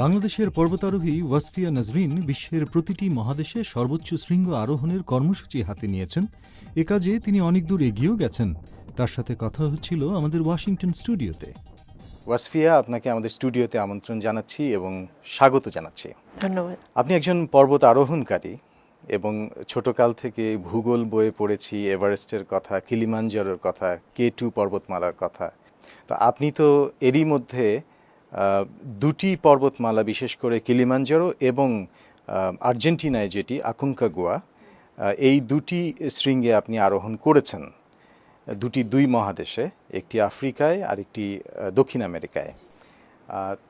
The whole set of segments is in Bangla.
বাংলাদেশের পর্বতারোহী ওয়াসফিয়া নাজরিন বিশ্বের প্রতিটি মহাদেশে সর্বোচ্চ শৃঙ্গ আরোহণের কর্মসূচি হাতে নিয়েছেন। এ কাজে তিনি অনেক দূর এগিয়েও গেছেন। তার সাথে কথা হচ্ছিল আমাদের ওয়াশিংটন স্টুডিওতে। ওয়াসফিয়া, আপনাকে আমাদের স্টুডিওতে আমন্ত্রণ জানাচ্ছি এবং স্বাগত জানাচ্ছি। ধন্যবাদ। আপনি একজন পর্বত আরোহণকারী এবং ছোটকাল থেকে ভূগোল বইয়ে পড়েছি এভারেস্টের কথা, কিলিমাঞ্জারোর কথা, K2 পর্বতমালার কথা। তো আপনি তো এরই মধ্যে দুটি পর্বতমালা, বিশেষ করে কিলিমাঞ্জারো এবং আর্জেন্টিনায় যেটি আকুনকাগুয়া, এই দুটি শৃঙ্গে আপনি আরোহণ করেছেন, দুই মহাদেশে, একটি আফ্রিকায় আর একটি দক্ষিণ আমেরিকায়।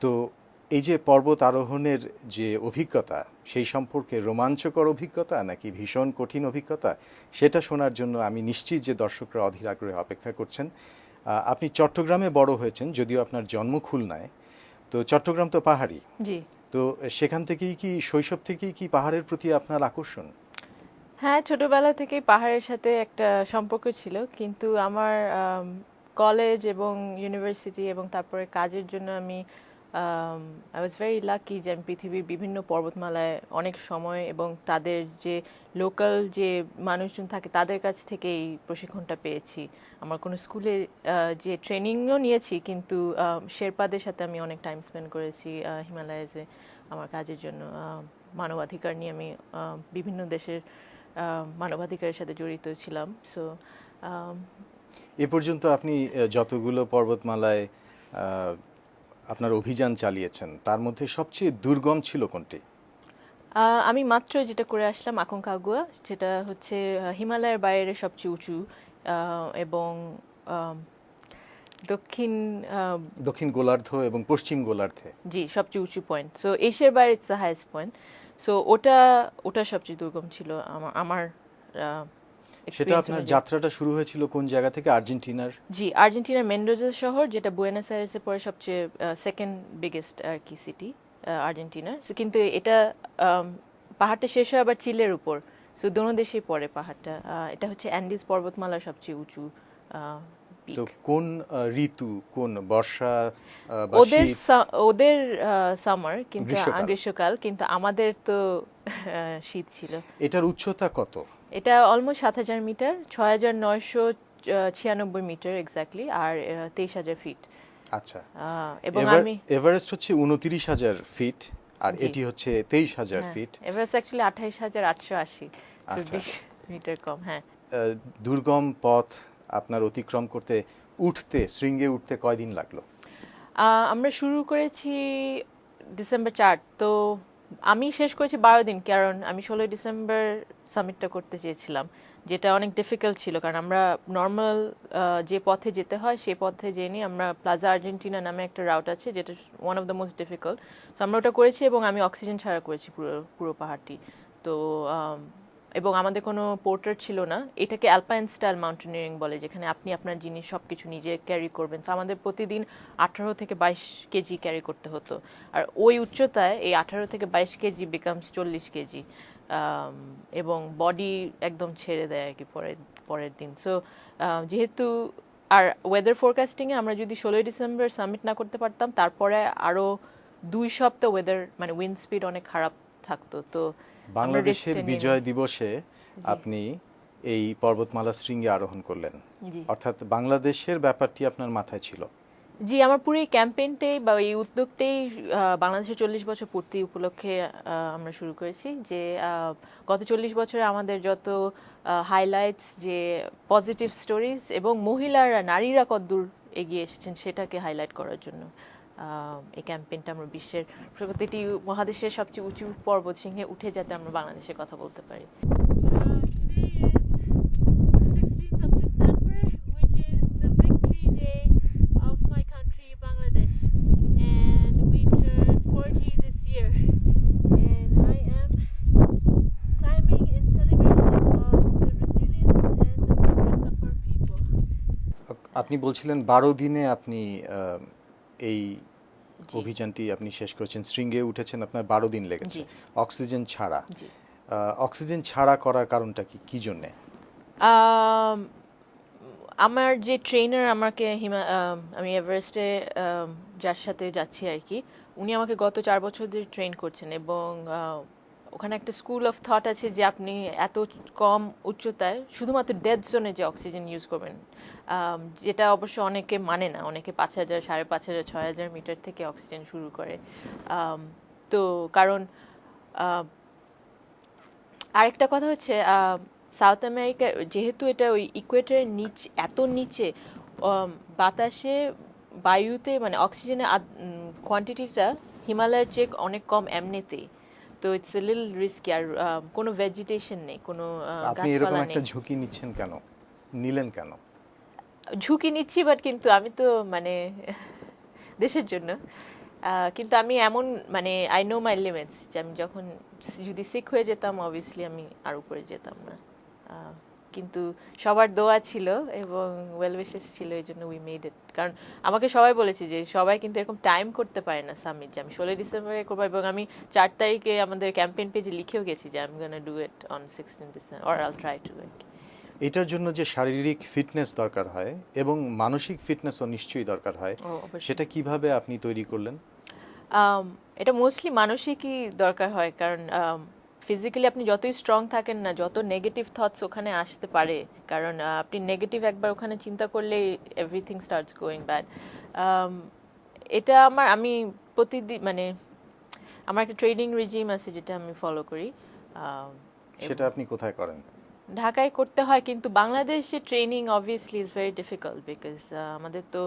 তো এই যে পর্বত আরোহণের যে অভিজ্ঞতা, সেই সম্পর্কে রোমাঞ্চকর অভিজ্ঞতা নাকি ভীষণ কঠিন অভিজ্ঞতা, সেটা শোনার জন্য আমি নিশ্চিত যে দর্শকরা অধীর আগ্রহে অপেক্ষা করছেন। আপনি চট্টগ্রামে বড় হয়েছেন, যদিও আপনার জন্ম খুলনায়। তো চট্টগ্রাম তো পাহাড়ি, জি। তো সেখান থেকেই কি, শৈশব থেকেই কি পাহাড়ের প্রতি আপনার আকর্ষণ? হ্যাঁ, ছোটবেলা থেকেই পাহাড়ের সাথে একটা সম্পর্ক ছিল, কিন্তু আমার কলেজ এবং ইউনিভার্সিটি এবং তারপরে কাজের জন্য আমি আই ওয়াজ ভেরি লাকি যে আমি পৃথিবীর বিভিন্ন পর্বতমালায় অনেক সময় এবং তাদের যে লোকাল যে মানুষজন থাকে তাদের কাছ থেকে এই প্রশিক্ষণটা পেয়েছি। আমার কোনো স্কুলে যে ট্রেনিংও নিয়েছি, কিন্তু শেরপাদের সাথে আমি অনেক টাইম স্পেন্ড করেছি হিমালয়াসে আমার কাজের জন্য। মানবাধিকার নিয়ে আমি বিভিন্ন দেশের মানবাধিকারের সাথে জড়িত ছিলাম। সো এ পর্যন্ত আপনি যতগুলো পর্বতমালায় আপনার অভিযান চালিয়েছেন, তার মধ্যে সবচেয়ে দুর্গম ছিল কোনটি? আমি মাত্র যেটা করে আসলাম আকনকাগুয়া, যেটা হচ্ছে হিমালয়ের বাইরে সবচেয়ে উঁচু এবং দক্ষিণ গোলার্ধ এবং পশ্চিম গোলার্ধে জি সবচেয়ে উঁচু পয়েন্ট। সো এশিয়ার বাইরে it's the highest point. So ওটা সবচেয়ে দুর্গম ছিল আমার সেটা। আপনার যাত্রাটা শুরু হয়েছিল কোন জায়গা থেকে? আর্জেন্টিনার? জি, আর্জেন্টিনার মেন্ডোজা শহর, যেটা বুয়েনোস আইরেসের পরে সবচেয়ে সেকেন্ড বিগেস্ট আর কি সিটি আর্জেন্টিনার। সো কিন্তু এটা পাহাড়টা শেষ হয় আবার চিলের উপর। সো দোনো দেশেই পড়ে পাহাড়টা। এটা হচ্ছে অ্যান্ডিজ পর্বতমালার সবচেয়ে উঁচু পিক। তো কোন ঋতু, কোন বর্ষা বা ওদের শীত? ওদের সামার, কিন্তু গ্রীষ্মকাল। গ্রীষ্মকাল, কিন্তু আমাদের তো শীত ছিল। এটার উচ্চতা কত? এটা অলমোস্ট ৭,০০০ মিটার, ৬,৯৯৬ মিটার এক্স্যাক্টলি, আর ২৩,০০০ ফিট। আচ্ছা। এবং আমি এভারেস্ট হচ্ছে ২৯,০০০ ফিট আর জি। এটি হচ্ছে ২৩,০০০ ফিট। এভারেস্ট অ্যাকচুয়ালি ২৮,৮৮০, আচ্ছা। ২০ মিটার কম। হ্যাঁ, দুর্গম পথ আপনার অতিক্রম করতে, শৃঙ্গে উঠতে কয়দিন লাগলো? আমরা শুরু করেছি ডিসেম্বর ৪। তো আমি শেষ করেছি ১২ দিন, কারণ আমি ১৬ ডিসেম্বর সামিটটা করতে চেয়েছিলাম, যেটা অনেক ডিফিকাল্ট ছিল। কারণ আমরা নর্মাল যে পথে যেতে হয় সেই পথে যেয়ে আমরা প্লাজা আর্জেন্টিনা নামে একটা রাউট আছে, যেটা one of the most difficult. So আমরা ওটা করেছি এবং আমি অক্সিজেন ছাড়া করেছি পুরো পাহাড়টি। তো এবং আমাদের কোনো পোর্টার ছিল না। এটাকে অ্যালপাইন স্টাইল মাউন্টেনিয়ারিং বলে, যেখানে আপনি আপনার জিনিস সব কিছু নিজে ক্যারি করবেন। তো আমাদের প্রতিদিন ১৮ থেকে ২২ কেজি ক্যারি করতে হতো। আর ওই উচ্চতায় এই ১৮ থেকে ২২ কেজি বিকামস ৪০ কেজি, এবং বডি একদম ছেড়ে দেয় আর কি পরের দিন। সো যেহেতু আর ওয়েদার ফোরকাস্টিংয়ে আমরা যদি ১৬ ডিসেম্বর সামিট না করতে পারতাম, তারপরে আরও ২ সপ্তাহ ওয়েদার মানে উইন্ড স্পিড অনেক খারাপ থাকতো। তো বাংলাদেশের বিজয় দিবসে আপনি এই পর্বতমালা শৃঙ্গে আরোহণ করলেন, অর্থাৎ বাংলাদেশের ব্যাপারটি আপনার মাথায় ছিল। জি, আমার পুরো এই ক্যাম্পেইনটাই বা এই উদ্যোগটাই বাংলাদেশের ৪০ বছর পূর্তি উপলক্ষে আমরা শুরু করেছি। যে গত ৪০ বছরে আমাদের যত হাইলাইটস, যে পজিটিভ স্টোরিজ এবং নারীরা কতদূর এগিয়ে এসেছেন সেটাকে হাইলাইট করার জন্য এই ক্যাম্পেইনটা আমরা বিশ্বের প্রতিটি মহাদেশের সবচেয়ে উঁচু পর্বত শৃঙ্গে উঠে যাতে আমরা বাংলাদেশের কথা বলতে পারি। আপনি বলছিলেন ১২ দিনে আপনি এই অভিযানটি আপনি শেষ করেছেন, শৃঙ্গে উঠেছেন, আপনার ১২ দিন লেগেছে অক্সিজেন ছাড়া। অক্সিজেন ছাড়া করার কারণটা কি জন্যে? আমার যে ট্রেনার আমাকে আমি এভারেস্টে যার সাথে যাচ্ছি আর কি, উনি আমাকে গত 4 বছর ধরে ট্রেন করছেন এবং ওখানে একটা স্কুল অফ থট আছে যে আপনি এত কম উচ্চতায় শুধুমাত্র ডেড জোনে যে অক্সিজেন ইউজ করবেন, যেটা অবশ্য অনেকে মানে না, অনেকে 5,000, 5,500, 6,000 মিটার থেকে অক্সিজেন শুরু করে। তো কারণ আরেকটা কথা হচ্ছে সাউথ আমেরিকা যেহেতু এটা ওই ইকুয়েটরের নিচে, এত নিচে, বাতাসে বায়ুতে মানে অক্সিজেনের কোয়ান্টিটিটা হিমালয়ের চেয়ে অনেক কম এমনিতেই। তো ইটস এ লিটল রিস্কি। আর কোনো ভেজিটেশন নেই, কোনো আপনি এরকম গাছপালা একটা নেই। ঝুঁকি নিচ্ছেন কেন, নিলেন কেন? ঝুঁকি নিচ্ছি, বাট কিন্তু আমি তো মানে দেশের জন্য। কিন্তু আমি এমন মানে আই নো মাই লিমিটস, যে আমি যখন যদি সিক হয়ে যেতাম অবভিয়াসলি আমি আর উপরে যেতাম না। কিন্তু সবার দোয়া ছিল এবং ওয়েল উইশেস ছিল, এই জন্য উই মেড ইট। কারণ আমাকে সবাই বলেছে যে সবাই কিন্তু এরকম টাইম করতে পারে না সামিট, যে আমি 16 ডিসেম্বরে করবো, এবং আমি 4 তারিখে আমাদের ক্যাম্পেইন পেজে লিখেও গেছি যে I am gonna do it on 16 December or আইল ট্রাই টু। এটার জন্য যে শারীরিক ফিটনেস দরকার হয় এবং মানসিক ফিটনেসও নিশ্চয়ই দরকার হয়, অবশ্যই। সেটা কিভাবে আপনি তৈরি করলেন? এটা মোস্টলি মানসিকই দরকার হয়, কারণ ফিজিক্যালি আপনি যতই স্ট্রং থাকেন না, যত নেগেটিভ থটস ওখানে আসতে পারে, কারণ আপনি নেগেটিভ একবার ওখানে চিন্তা করলে এভরিথিং স্টার্টস গোয়িং ব্যাড। এটা আমি প্রতিদিন মানে আমার একটা ট্রেনিং রেজিম আছে যেটা আমি ফলো করি। সেটা আপনি কোথায় করেন? ঢাকায় করতে হয়, কিন্তু বাংলাদেশে training obviously is very difficult, because আমাদের তো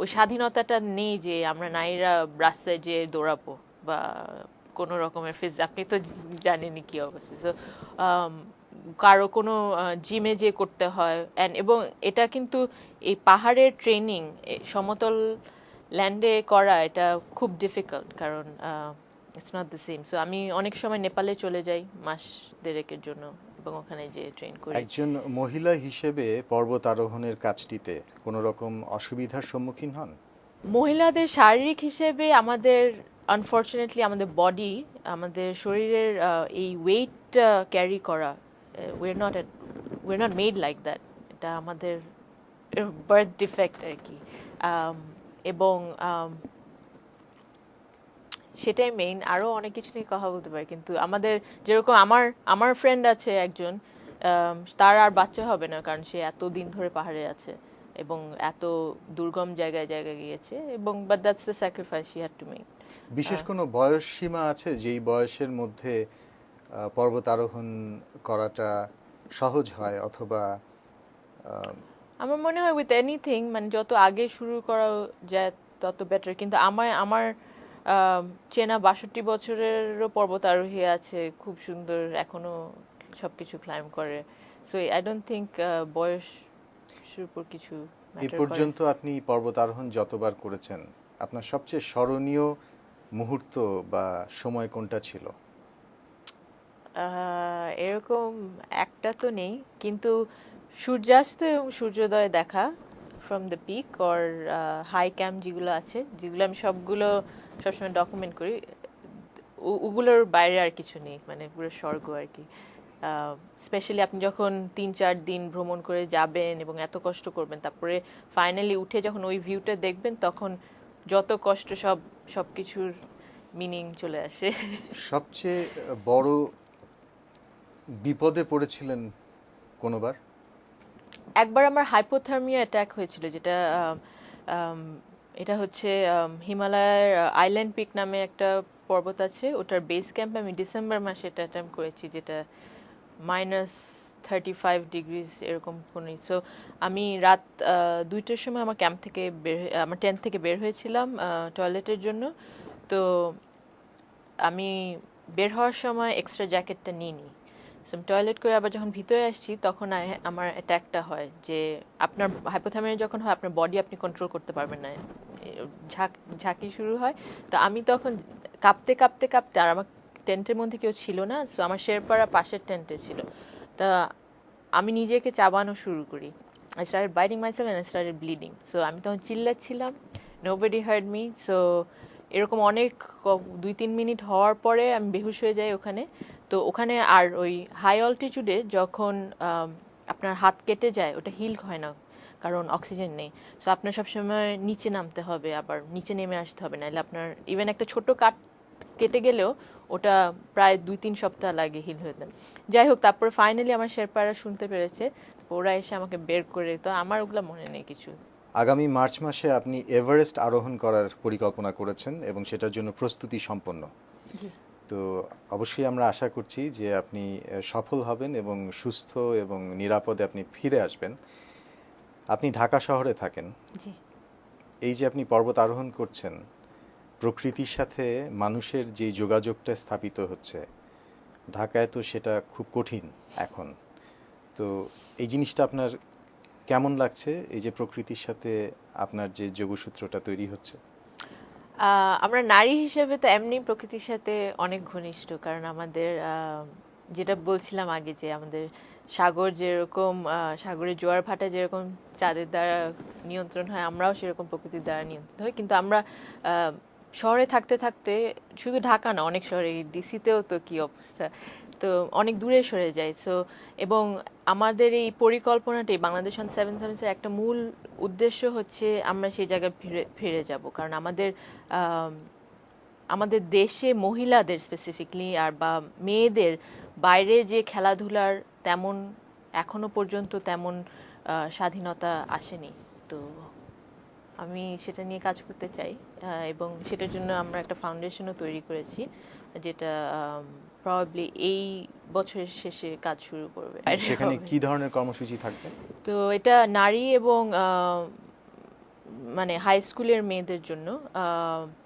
ওই স্বাধীনতাটা নেই যে আমরা নারীরা রাস্তায় যে দৌড়াবো বা কোনো রকমের আপনি তো জানেনই কি অবস্থা। সো কারো কোনো জিমে যে করতে হয়, এবং এটা কিন্তু এই পাহাড়ের ট্রেনিং সমতল ল্যান্ডে করা এটা খুব ডিফিকাল্ট, কারণ it's not the same. So আমি অনেক সময় নেপালে চলে যাই মাস দেড়েকের জন্য এবং ওখানে যে ট্রেন করি। একজন মহিলা হিসেবে পর্বত আরোহণের কাজটিতে কোনো রকম অসুবিধার সম্মুখীন হন? মহিলাদের শারীরিক হিসেবে আমাদের আনফর্চুনেটলি আমাদের বডি, আমাদের শরীরের এই ওয়েট ক্যারি করা, we are not made like that. এটা আমাদের বার্থ ডিফেক্ট আর কি। এবং সেটাই মেইন। আরও অনেক কিছু নিয়ে কথা বলতে পারি, কিন্তু আমাদের যেরকম আমার ফ্রেন্ড আছে একজন, তার আর বাচ্চা হবে না, কারণ সে এত দিন ধরে পাহাড়ে আছে এবং এত দুর্গম জায়গায় জায়গায় গিয়েছে, এবং but that's the sacrifice she had to make. বিশেষ কোনো বয়স সীমা আছে যেই বয়সের মধ্যে পর্বত আরোহণ করাটা সহজ হয়, অথবা আমার মনে হয় উইথ এনিথিং মানে যত আগে শুরু করা যায় তত বেটার। কিন্তু আমার চেনা 62 বছরেরও পর্বতারোহী আছে, খুব সুন্দর, এখনো সবকিছু ক্লাইম্ব করে। সো আই ডোন্ট থিঙ্ক বয়সের উপর কিছু এ ম্যাটার করে। পর্যন্ত আপনি পর্বত আরোহণ যতবার করেছেন, আপনার সবচেয়ে স্মরণীয় মুহূর্ত বা সময় কোনটা ছিল? এরকম একটা তো নেই, কিন্তু সূর্যাস্ত এবং সূর্যোদয় দেখা from the peak or high camp যেগুলো আছে, যেগুলো আমি সবগুলো সবসময় ডকুমেন্ট করি, ওগুলোর বাইরে আর কিছু নেই, মানে পুরো স্বর্গ আর কি। স্পেশালি আপনি যখন 3-4 দিন ভ্রমণ করে যাবেন এবং এত কষ্ট করবেন, তারপরে ফাইনালি উঠে যখন ওই ভিউটা দেখবেন, তখন যত কষ্ট সব কিছুর মিনিং চলে আসে। সবচেয়ে বড় বিপদে পড়েছিলেন কোনোবার? একবার আমার হাইপোথার্মিয়া অ্যাটাক হয়েছিল, যেটা এটা হচ্ছে হিমালয়ের আইল্যান্ড পিক নামে একটা পর্বত আছে, ওটার বেস ক্যাম্পে আমি ডিসেম্বর মাসে এটা অ্যাটেম্প করেছি, যেটা -35 ডিগ্রিজ এরকম কোনো। সো আমি রাত 2টার সময় আমার ক্যাম্প থেকে আমার টেন্ট থেকে বের হয়েছিলাম টয়লেটের জন্য। তো আমি বের হওয়ার সময় এক্সট্রা জ্যাকেটটা নিইনি। সো আমি টয়লেট করে আবার যখন ভিতরে আসছি, তখন আমার অ্যাটাকটা হয়, যে আপনার হাইপোথার্মিয়া যখন হয় আপনার বডি আপনি কন্ট্রোল করতে পারবেন না, ঝাঁকি শুরু হয়। তো আমি তখন কাঁপতে কাঁপতে কাঁপতে, আর আমার টেন্টের মধ্যে কেউ ছিল না, সো আমার শেরপাড়া পাশের টেন্টে ছিল। তা আমি নিজেকে চাবানো শুরু করি। I started biting myself and I started bleeding. So আমি তখন চিল্লাচ্ছিলাম, nobody heard me. So এরকম অনেক 2-3 মিনিট হওয়ার পরে আমি বেহুশ হয়ে যাই ওখানে। তো ওখানে আর ওই হাই অল্টিটিউডে যখন আপনার হাত কেটে যায়, ওটা হিল হয় না, কারণ অক্সিজেন নেই। সো আপনার সবসময় নিচে নামতে হবে, আবার নিচে নেমে আসতে হবে, নাহলে আপনার ইভেন একটা ছোট কাট কেটে গেলেও ওটা প্রায় 2-3 সপ্তাহ লাগে হিল হতে। যাই হোক, তারপর ফাইনালি আমার শেরপারা শুনতে পেরেছে, ওরা এসে আমাকে বের করে, তো আমার ওগুলো মনে নেই কিছু। আগামী মার্চ মাসে আপনি এভারেস্ট আরোহণ করার পরিকল্পনা করেছেন এবং সেটার জন্য প্রস্তুতি সম্পন্ন। জি। তো অবশ্যই আমরা আশা করছি যে আপনি সফল হবেন এবং সুস্থ এবং নিরাপদে আপনি ফিরে আসবেন। আপনি ঢাকা শহরে থাকেন, জি। এই যে আপনি পর্বত আরোহণ করছেন, প্রকৃতির সাথে মানুষের যে যোগাযোগটা স্থাপিত হচ্ছে, ঢাকায় তো সেটা খুব কঠিন এখন। তো এই জিনিসটা আপনার কেমন লাগছে, এই যে প্রকৃতির সাথে আপনার যে যোগসূত্রটা তৈরি হচ্ছে? আমরা নারী হিসেবে তো এমনি প্রকৃতির সাথে অনেক ঘনিষ্ঠ, কারণ আমাদের যেটা বলছিলাম আগে, যে আমাদের সাগর যেরকম, সাগরের জোয়ার ভাটা যেরকম চাঁদের দ্বারা নিয়ন্ত্রণ হয়, আমরাও সেরকম প্রকৃতির দ্বারা নিয়ন্ত্রিত হই। কিন্তু আমরা শহরে থাকতে থাকতে, শুধু ঢাকা না, অনেক শহরে, ডিসিতেও তো কি অবস্থা, তো অনেক দূরে সরে যায়। সো এবং আমাদের এই পরিকল্পনাটাই, বাংলাদেশ অন 7 একটা মূল উদ্দেশ্য হচ্ছে আমরা সেই জায়গায় ফিরে যাব, কারণ আমাদের দেশে মহিলাদের স্পেসিফিকলি আর বা মেয়েদের বাইরে যে খেলাধুলার তেমন এখনো পর্যন্ত তেমন স্বাধীনতা আসেনি। তো আমি সেটা নিয়ে কাজ করতে চাই, এবং সেটার জন্য আমরা একটা ফাউন্ডেশনও তৈরি করেছি, যেটা প্রবাবলি এই বছরের শেষে কাজ শুরু করবে। সেখানে কি ধরনের কর্মসূচি থাকবে? তো এটা নারী এবং মানে হাই স্কুলের মেয়েদের জন্য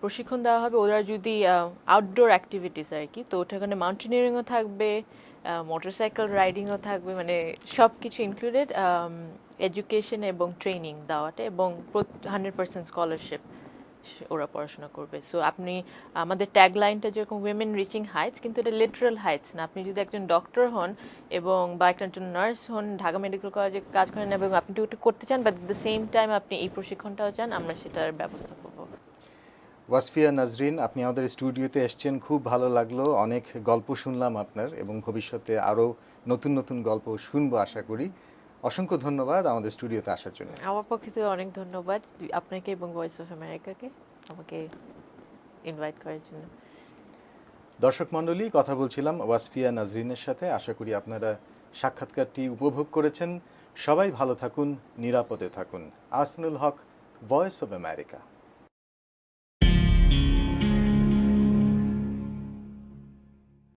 প্রশিক্ষণ দেওয়া হবে। ওরা যদি আউটডোর অ্যাক্টিভিটিস আর কি, তো ওখানে মাউন্টেনিয়ারিংও থাকবে, মোটরসাইকেল রাইডিংও থাকবে, মানে সব কিছু ইনক্লুডেড, এডুকেশন এবং ট্রেনিং দেওয়াটা, এবং 100% স্কলারশিপ ওরা পড়াশোনা করবে। সো আপনি, আমাদের ট্যাগ লাইনটা যেরকম উইমেন রিচিং হাইটস, কিন্তু এটা লিটারাল হাইটস না। আপনি যদি একজন ডক্টর হন এবং বা একজন নার্স হন, ঢাকা মেডিকেল কলেজে কাজ করেন এবং আপনি ওটা করতে চান, but at the same time আপনি এই প্রশিক্ষণটাও চান, আমরা সেটার ব্যবস্থা করব। ওয়াসফিয়া নাজরিন, আপনি আমাদের স্টুডিওতে এসেছেন, খুব ভালো লাগলো, অনেক গল্প শুনলাম আপনার, এবং ভবিষ্যতে আরও নতুন নতুন গল্প শুনবো আশা করি। অসংখ্য ধন্যবাদ আমাদের স্টুডিওতে আসার জন্য। আমার পক্ষে তো অনেক ধন্যবাদ আপনাকে এবং ভয়েস অফ আমেরিকাকে আমাকে ইনভাইট করার জন্য। দর্শক মণ্ডলী, কথা বলছিলাম ওয়াসফিয়া নাজরিনের সাথে। আশা করি আপনারা সাক্ষাৎকারটি উপভোগ করেছেন। সবাই ভালো থাকুন, নিরাপদে থাকুন। আহসানুল হক, ভয়েস অফ আমেরিকা।